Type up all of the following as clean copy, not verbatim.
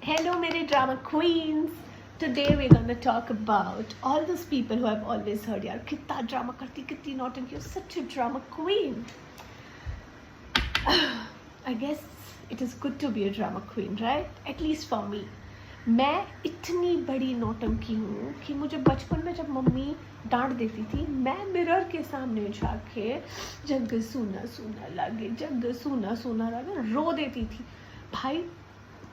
Hello, mere drama queens. Today we're gonna talk about all those people who have always heard, यार कितना drama करती, कितनी नौटंकी, you're such a drama queen. I guess it is good to be a drama queen, right? At least for me. मैं इतनी बड़ी नौटंकी हूँ कि मुझे बचपन में जब मम्मी डांट देती थी, मैं मिरर के सामने जाके जग सूना सूना लागे, जग सूना सूना लागे रो देती थी. भाई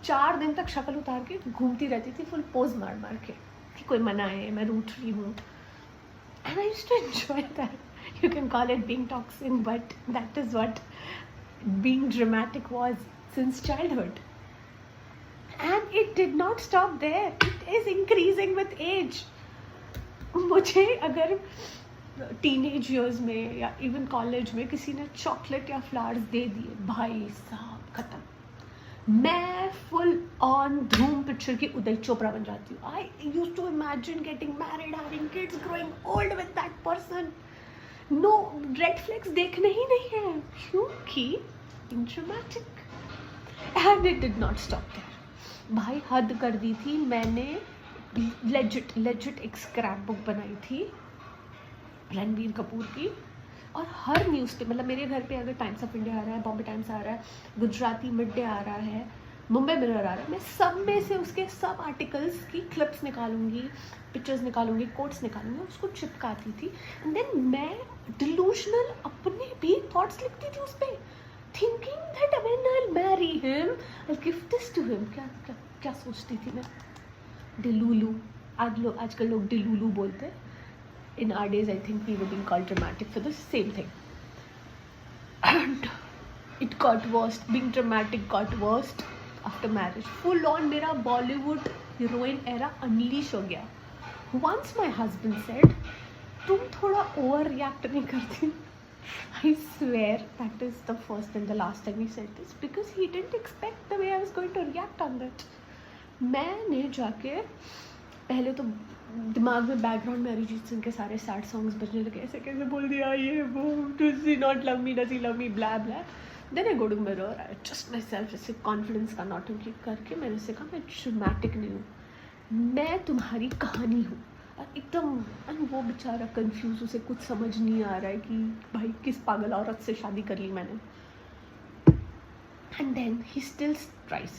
4 दिन तक शक्ल उतार के घूमती रहती थी, फुल पोज मार मार के कि कोई मना है, मैं रूठ रही हूँ. And I used to enjoy that. You can call it being toxic, but that is what being dramatic was since childhood. And it did not stop there. It is increasing with age. मुझे अगर teenage years में या even college में किसी ने chocolate या flowers दे दिए, भाई साहब खत्म. मैं फुल ऑन धूम पिक्चर की उदय चोपड़ा बन जाती हूँ. I use to imagine getting married, having kids, growing old with that person. No red flags देखने ही नहीं है, क्योंकि dramatic. And it did not stop there. भाई हद कर दी थी. मैंने लेजिट एक स्क्रैप बुक बनाई थी रणबीर कपूर की, और हर न्यूज़ पे, मतलब मेरे घर पे अगर टाइम्स ऑफ इंडिया आ रहा है, बॉम्बे टाइम्स आ रहा है, गुजराती मिड डे आ रहा है, मुंबई मिरर आ रहा है, मैं सब में से उसके सब आर्टिकल्स की क्लिप्स निकालूंगी, पिक्चर्स निकालूंगी, कोट्स निकालूंगी, उसको चिपकाती थी. एंड देन मैं डिलूशनल अपने भी थॉट्स लिखती थी उस पर, thinking that when I marry him I give this to him. क्या क्या क्या सोचती थी मैं? डिलूलू. आजकल लोग डिलूलू बोलते हैं. In our days, I think we were being called dramatic for the same thing. And it got worse. Being dramatic got worse after marriage. Full on मेरा Bollywood heroine era unleash हो गया. Once my husband said, तुम थोड़ा over react नहीं करती. I swear that is the first and the last time he said this, because he didn't expect the way I was going to react on that. मैंने जाके पहले तो दिमाग में बैकग्राउंड में अरिजीत सिंह के सारे सैड सॉन्ग्स बजने लगे. ऐसे कैसे बोल दिया ये वो, does he not love me, does he love me, blah blah. Then I go to mirror, I just myself, ऐसे कॉन्फिडेंस का नौटंकी करके मैंने उससे कहा मैं ड्रामेटिक नहीं हूँ, मैं तुम्हारी कहानी हूँ. और एकदम वो बेचारा कंफ्यूज, उसे कुछ समझ नहीं आ रहा है कि भाई किस पागल औरत से शादी कर ली मैंने. And then he still tries,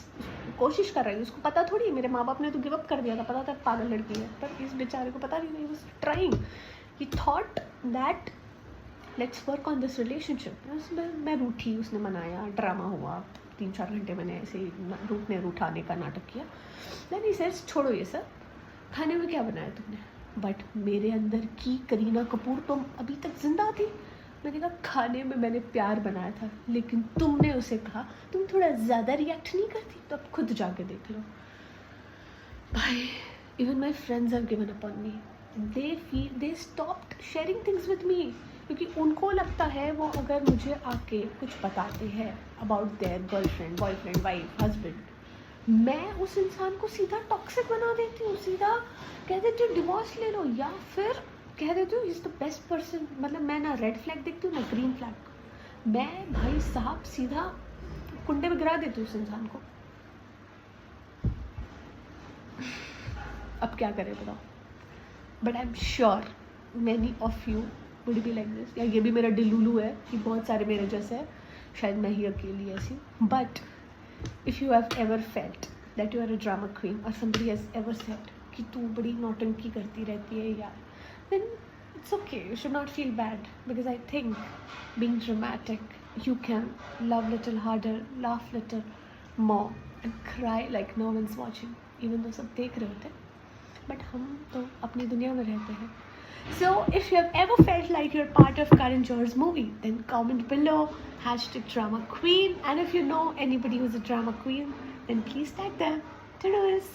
कोशिश कर रही है. उसको पता थोड़ी, मेरे माँ बाप ने तो गिव अप कर दिया था, पता था पागल लड़की है, पर इस बेचारे को पता नहीं. Was trying. He thought that let's work on this relationship. मैं रूठी, उसने मनाया, ड्रामा हुआ, 3-4 घंटे मैंने ऐसे रूठने रूठाने का नाटक किया. देन ही सेड्स छोड़ो ये सब, खाने में क्या बनाया तुमने? बट मेरे अंदर की करीना कपूर तो अभी तक जिंदा थी. मैंने कहा खाने में मैंने प्यार बनाया था, लेकिन तुमने उसे कहा तुम थोड़ा ज़्यादा रिएक्ट नहीं करती, तो अब खुद जाके देख लो. भाई even my friends have given up on me. They stopped sharing things with me, क्योंकि उनको लगता है वो अगर मुझे आके कुछ बताते हैं about their girlfriend, boyfriend, wife, husband, मैं उस इंसान को सीधा टॉक्सिक बना देती हूँ, सीधा कह देती हूँ डिवोर्स ले लो, या फिर कह देती हूँ इज़ द बेस्ट पर्सन. मतलब मैं ना रेड फ्लैग देखती हूँ ना ग्रीन फ्लैग. मैं भाई साहब सीधा कुंडे में गिरा देती हूँ उस इंसान को. अब क्या करें बताओ? But I am sure many of you would be like this. या ये भी मेरा डिलूलू है कि बहुत सारे मेरे जैसे हैं, शायद मैं ही अकेली ऐसी. But if you have ever felt that you are a drama queen, और समबडी हैज़ एवर सेड कि तू बड़ी नौटंकी करती रहती है यार, then it's okay. You should not feel bad, because I think being dramatic, you can love little harder, laugh little more, and cry like no one's watching, even though सब देख रहे होते हैं, but हम तो अपनी दुनिया में रहते हैं. So if you have ever felt like you're part of Karan Johar's movie, then comment below #drama queen, and if you know anybody who's a drama queen, then please tag them. Toodles.